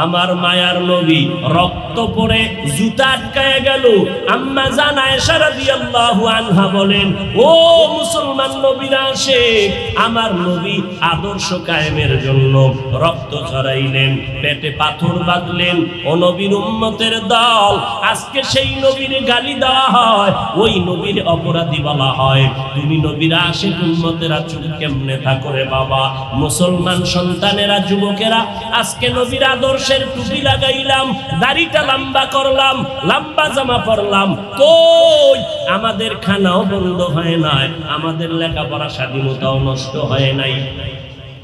আমার মায়ার নবী রক্ত পড়ে জুতা আটকায় গেল। আম্মা জান আয়েশা রাদিয়াল্লাহু আনহা বলেন, ও মুসলমান নবীরা আসে, আমার নবী আদর্শ কায়েমের জন্য রক্ত ঝরাইলেন, পেটে পাথর বাঁধলেন। ও নবীর উম্মতের দল, আজকে সেই নবীর গালি দেওয়া হয়, ওই নবীর অপরাধী বলা হয়। তুমি নবীর আশিক উম্মতেরা চুপ কেমনে থাকো রে বাবা? মুসলমান সন্তানেরা, যুবকেরা, আজকে নবীর আদর্শের টুপি লাগাইলাম, দাড়িটা লম্বা করলাম, লম্বা জামা পরলাম, কই আমাদের খানাও বন্ধ হয় নাই, আমাদের লেখাপড়া স্বাধীনতাও নষ্ট হয় নাই।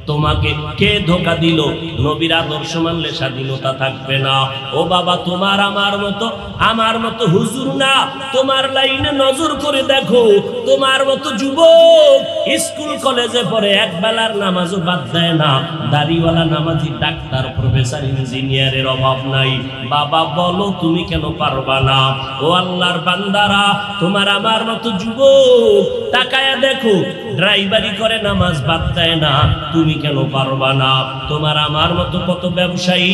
তোমাকে কে ধোকা দিল? নবীর আদর্শ মানলে স্বাধীনতা থাকবে না। ও বাবা, তোমার আমার মতো হুজুর না, তোমার লাইনে নজর করে দেখো, তোমার মতো যুবক স্কুল কলেজে পড়ে এক বেলার নামাজও বাদ দেয় না, দাড়িওয়ালা নামাজি ডাক্তার প্রফেসর ইঞ্জিনিয়ারের অভাব নাই। বাবা বলো তুমি কেন পারবা না? ও আল্লাহর বান্দারা, তোমার আমার মতো যুবক তাকায়া দেখো, ড্রাইভারি করে নামাজ বাদ দেয় না, তুমি কেন পারবা না? তোমার আমার মতো কত ব্যবসায়ী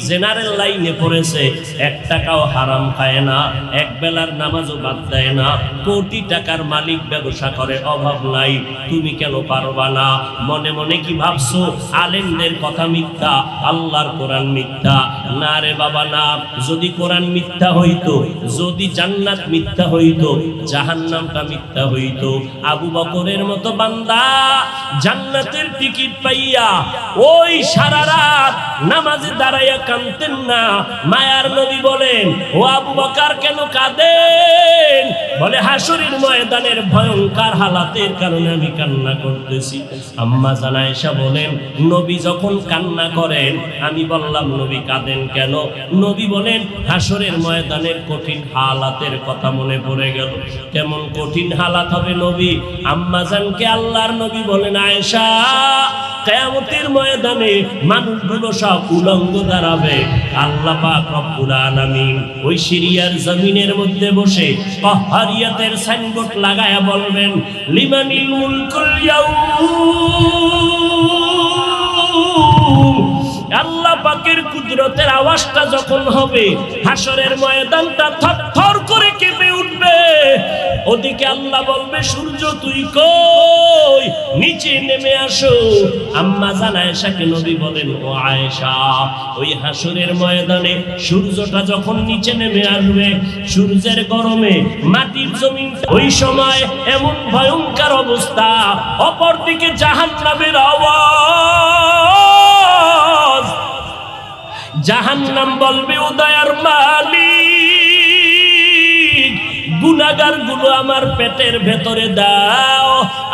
জেনারেল লাইনে পড়েছে, 1 টাকাও হারাম খায় না, এক বেলার নামাজও বাদ দেয় না, কোটি টাকার মালিক, ব্যবসা করে, অভাব নাই, তুমি কেন পারবা না? মনে মনে কি ভাবছো আলেমদের কথা মিথ্যা, আল্লাহর কোরআন মিথ্যা? না রে বাবা না। যদি কোরআন মিথ্যা হইতো, যদি জান্নাত মিথ্যা হইতো, জাহান্নামটা মিথ্যা হইতো। আবু বকরের মতো বান্দা জান্নাতের টিকিট পাইয়া ওই সারা রাত নামাজে দাঁড়াইয়া কাঁদতেন না। মায়ার নবী বলেন, ও আবু বকর কেন কাঁদেন? বলে, হাসরের ময়দানের ভয়ঙ্কর হালাতের কারণে আমি কান্না করতেছি। আম্মা জান আয়েশা বলেন, নবী যখন কান্না করেন আমি বললাম, নবী কাঁদেন কেন? নবী বলেন, হাসরের ময়দানের কঠিন হালাতের কথা মনে পড়ে গেল। কেমন কঠিন হালাত হবে নবী? আম্মা জানকে আল্লাহর নবী বলেন, আয়েশা, কিয়ামতের ময়দানে মানুষগুলো সব উলঙ্গ দাঁড়াবে। আল্লাহ পাক রব্বুল আলামিন ওই সিরিয়ার জমিনের মধ্যে বসে কাহরিয়াতের সাইনবোর্ড লাগায়া বলবেন, লিমানিল মুলকুল ইয়াউম। আল্লাহ পাকের কুদরতের আওয়াজটা যখন হবে, হাসরের ময়দানটা থরথর করে কেঁপে উঠবে। ওদিকে আল্লাহ বলবে, সূর্য তুই কই? নিচে নেমে আসো। আম্মা জান আয়েশাকে নবী বলেন, ও আয়েশা, ওই হাসরের ময়দানে সূর্যটা যখন নিচে নেমে আসবে, সূর্যের গরমে মাটির জমিন, ওই সময় এমন ভয়ঙ্কর অবস্থা, অপরদিকে জাহান্নামের আওয়াজ। জাহান্নাম বলবে, ও দয়ার মালিক, গুনাহগার গুলো আমার পেটের ভেতরে দাও,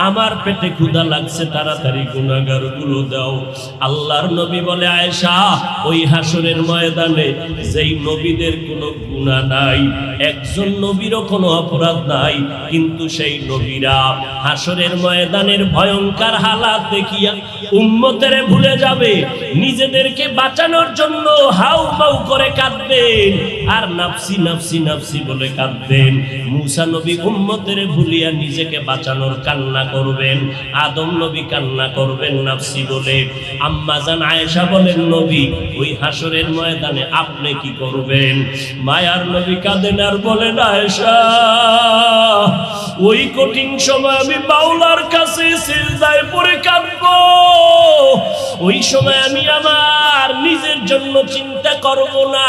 আমার পেটে ক্ষুধা লাগছে, তাড়াতাড়ি গুনাহগার গুলো দাও। আল্লাহর নবী বলে, আয়েশা, ওই হাসরের ময়দানে যেই নবীদের কোনো গুনাহ নাই, একজন নবীরও কোনো অপরাধ নাই, কিন্তু সেই নবীরা হাসরের ময়দানের ভয়ঙ্কর হালাত দেখিয়া উম্মতেরে ভুলে যাবে, নিজেদেরকে বাঁচানোর জন্য হাউ মাউ করে কাঁদবেন, আর নাফসি নাফসি নাফসি বলে কাঁদবেন। মুসা নবী উম্মতেরে ভুলিয়া নিজেকে বাঁচানোর কান্না করবেন, আদম নবী কান্না করবেন নাফসি বলে। আম্মা জান আয়েশা বলেন, নবী, ওই হাসরের ময়দানে আপনি কি করবেন? মায়ার নবী কাঁদেন আর বলেন, আয়েশা, ওই কঠিন সময় আমি মাওলার কাছে সিজদায় পড়ে কাঁদবো। ওই সময় আমি আমার নিজের জন্য চিন্তা করব না,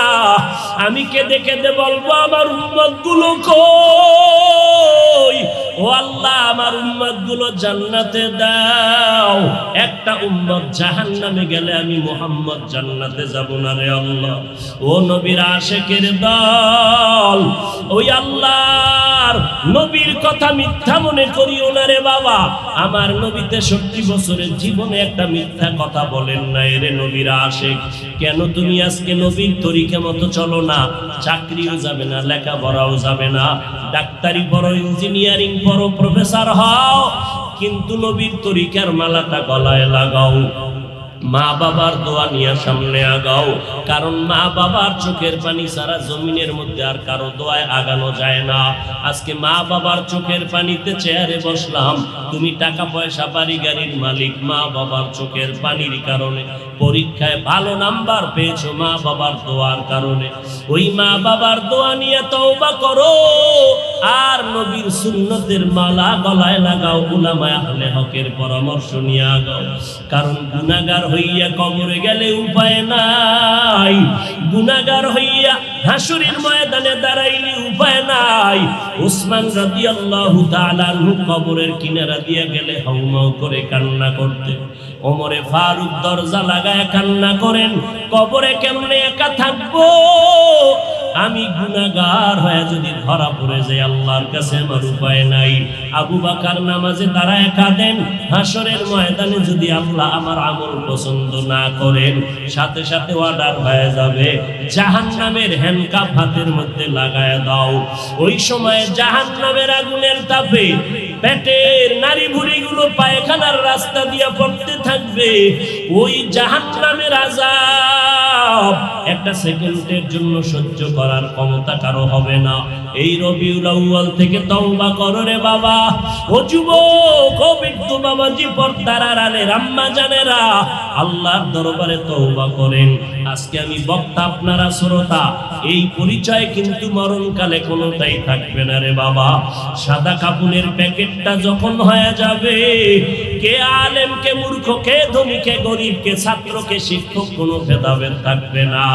আমি কেঁদে কেঁদে বলবো, আমার উম্মত গুলো কই? ও আল্লাহ, আমার উম্মত গুলো জান্নাতে দাও। একটা উম্মত জাহান্নামে গেলে আমি মুহাম্মদ জান্নাতে যাব না রে আল্লাহ। ও নবীর আশিকের দল, ওই আল্লাহর নবীর কথা মিথ্যা মনে করিও না রে বাবা। আমার নবী 63 বছরের জীবনে একটা মিথ্যা কথা বলেন না রে নবীর আশিক। কেন তুমি আজকে নবীর তরিকা মতো চলো না? চাকরিও যাবে না, লেখাপড়াও যাবে না, ডাক্তারি পড়ো, ইঞ্জিনিয়ারিং পড়ো, প্রফেসর হও, কিন্তু নবীর তরিকার মালাটা গলায় লাগাও। মা বাবার দোয়া নিয়ে সামনে আগাও, কারণ মা বাবার চোখের পানি সারা জমিনের মধ্যে আর কারো দোয়ায় আগানো যায় না। আজকে মা বাবার চোখের পানিতে চেয়ারে বসলাম, তুমি টাকা পয়সা বাড়ি গাড়ির মালিক, মা বাবার চোখের পানির কারণে পরীক্ষায় ভালো নাম্বার পেয়েছো মা বাবার দোয়ার কারণে। ওই মা বাবার দোয়া নিয়ে তওবা করো, আর নবীর সুন্নতের মালা গলায় লাগাও, উলামায়ে আহলে হকের পরামর্শ নিয়ে আগাও। কারণ গুনাহগার হইয়া কবরে গেলে উপায় নাই, গুনাহগার হইয়া হাসরের ময়দানে দাঁড়াইলে উপায় নাই। উসমান রাদিয়াল্লাহু তাআলা আনহু কবরের কিনারা দিয়ে গেলে হাউমাউ করে কান্না করতেন। ওমরে ফারুক দরজা লাগায় কান্না করেন, কবরে কেমনে একা থাকবো? আমি গুনাহগার হয়ে যদি ধরা পড়ে যাই আল্লাহর কাছে আমার উপায় নাই। আবু বকর নামাজে দাঁড়ায় কাঁদেন, হাসরের ময়দানে যদি আল্লাহ আমার আমল পছন্দ না করেন সাথে সাথে অর্ডার হয়ে যাবে জাহান্নামের হ্যান্ডকাপ হাতের মধ্যে লাগায় দাও। ওই সময় জাহান্নামের আগুনের তাপে পেটের নারী ভুঁড়িগুলো পায়খানার রাস্তা দিয়ে পড়তে থাকবে। ওই জাহান্নামের আযাব একটা সেকেন্ডের জন্য সহ্য করার ক্ষমতা কারো হবে না। এই রবিউল আউয়াল থেকে তওবা করো রে বাবা। ও যুবক, ও বৃদ্ধ বাবাজি, পর্দার আড়ালের আম্মা জানেরা, আল্লাহর দরবারে তওবা করেন। আজকে আমি বক্তা, আপনারা শ্রোতা, এই পরিচয় কিন্তু মরণকালে কোনোটাই থাকবে না রে বাবা। সাদা কাপুনের প্যাকেটটা যখন হয়ে যাবে, কে আলেম, কে মূর্খ, কে ধনী, কে গরিব, কে ছাত্র, কে শিক্ষক, কোনো ভেদাভেদ থাকবে না।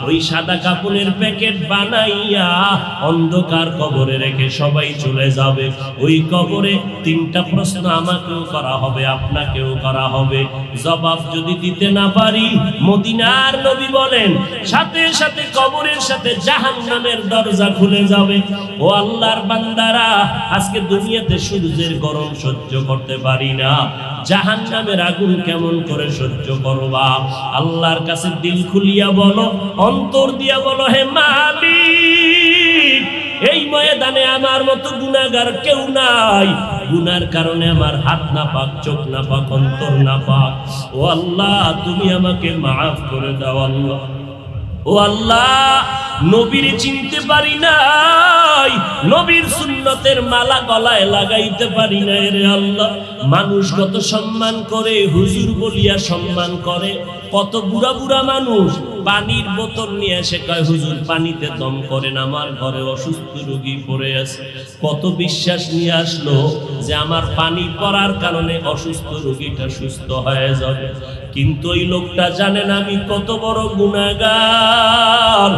ওই সাদা কাপুনের প্যাকেট বানাইয়া অন্ধকার কবরে রেখে সবাই চলে যাবে। ওই কবরে তিনটা প্রশ্ন আমাকেও করা হবে, আপনাকেও করা হবে। জবাব যদি দিতে না পারি, মদিনার নবী বলেন সাথে সাথে কবরের সাথে জাহান্নামের দরজা খুলে যাবে। ও আল্লাহর বান্দারা, আজকে দুনিয়াতে সূর্যের গরম সহ্য করতে পারি না, জাহান্নামের আগুন কেমন করে সহ্য করবা? আল্লাহর কাছে দিল খুলিয়া বলো, অন্তর দিয়া বলো, হে মালিক, এই ময়দানে আমার মতো গুনাহগার কেউ নাই। গুনার কারণে আমার হাত না পাক, চোখ না পাক, অন্তর না পাক। ও আল্লাহ, তুমি আমাকে মাফ করে দাও আল্লাহ। ও আল্লাহ, নবীর চিনতে পারি নাই, নবীর সুন্নতের মালা গলায় লাগাইতে পারি নাই রে আল্লাহ। মানুষ কত সম্মান করে, হুজুর বলিয়া সম্মান করে। কত বুড়া বুড়া মানুষ পানির বোতল নিয়ে এসে কয়, হুজুর পানিতে দম করেন, আমার ঘরে অসুস্থ রোগী পড়ে আছে। কত বিশ্বাস নিয়ে আসলো যে আমার পানি পড়ার কারণে অসুস্থ রোগীটা সুস্থ হয়ে যাবে। কিন্তু ওই লোকটা জানেন আমি কত বড় গুনাহগার।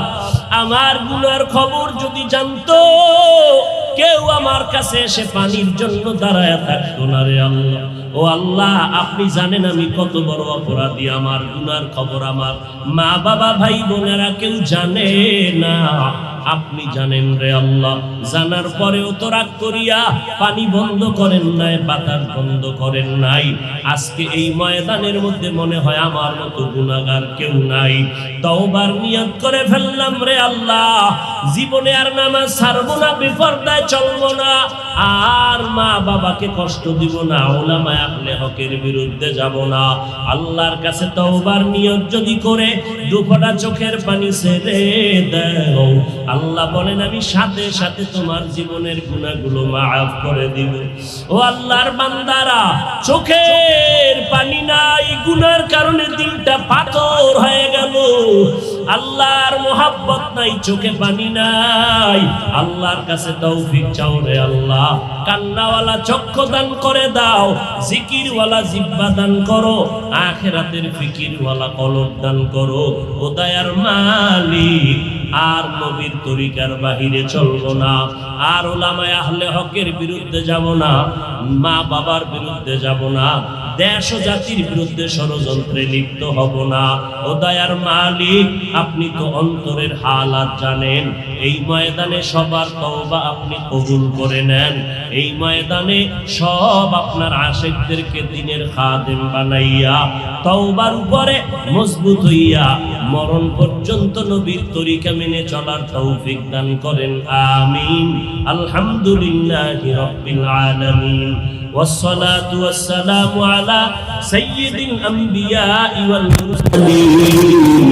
আমার গুনার খবর যদি জানতো, কেউ আমার কাছে এসে পানির জন্য দাঁড়ায় থাকতো না রে আল্লাহ। ও আল্লাহ, আপনি জানেন আমি কত বড় অপরাধী। আমার গুনার খবর আমার মা বাবা ভাই বোনেরা কেউ জানে না, আপনি জানেন রে আল্লাহ। জানার পরেও তো রাগ করিয়া পানি বন্ধ করেন নাই, বাতাস বন্ধ করেন নাই। আজকে এই ময়দানের মধ্যে মনে হয় আমার মতো গুনাহগার কেউ নাই। তওবার নিয়ত করে ফেললাম রে আল্লাহ, জীবনে আর নামাজ ছাড়বো না, বেপরদায় চলবো না, আর মা বাবাকে কষ্ট দিব না, উলামায়ে আহলে হকের বিরুদ্ধে যাব না। আল্লাহর কাছে তওবার নিয়ত যদি করে দুফোঁটা চোখের পানি ছেড়ে দাও, আল্লাহ বলেন আমি সাথে সাথে তোমার জীবনের গুনাহগুলো মাফ করে দিব। ও আল্লাহর বান্দারা, চোখের পানি নাই, গুনার কারণে দিলটা পাথর হয়ে গেল। আল্লাহর মোহাব্বত নাই, চোখে পানি নাই। আল্লাহর কাছে তৌফিক চাও রে আল্লাহ। কান্নাওয়ালা চক্ষু দান করে দাও, জিকিরওয়ালা জিহ্বা দান করো, আখিরাতের ফিকিরওয়ালা কলব দান করো। ও দয়ার মালিক, আর নবীর তরিকার বাহিরে চলবো না, আর উলামায়ে আহলে হকের বিরুদ্ধে যাব না, মা বাবার বিরুদ্ধে যাব না, দেশ ও জাতির বিরুদ্ধে ষড়যন্ত্রে লিপ্ত হব না। ও দয়ার মালিক, আপনি তো অন্তরের হালাত জানেন। এই ময়দানে সবার তওবা আপনি কবুল করে নেন। এই ময়দানে সব আপনার আশিকদেরকে দ্বীনের খাদেম বানাইয়া তওবার উপরে মজবুত হইয়া মরণ পর্যন্ত নবীর তরিকা মেনে চলার তৌফিক দান করেন। আমিন। আলহামদুলিল্লাহি রাব্বিল আলামিন। والصلاة والسلام على سيد الأنبياء والمرسلين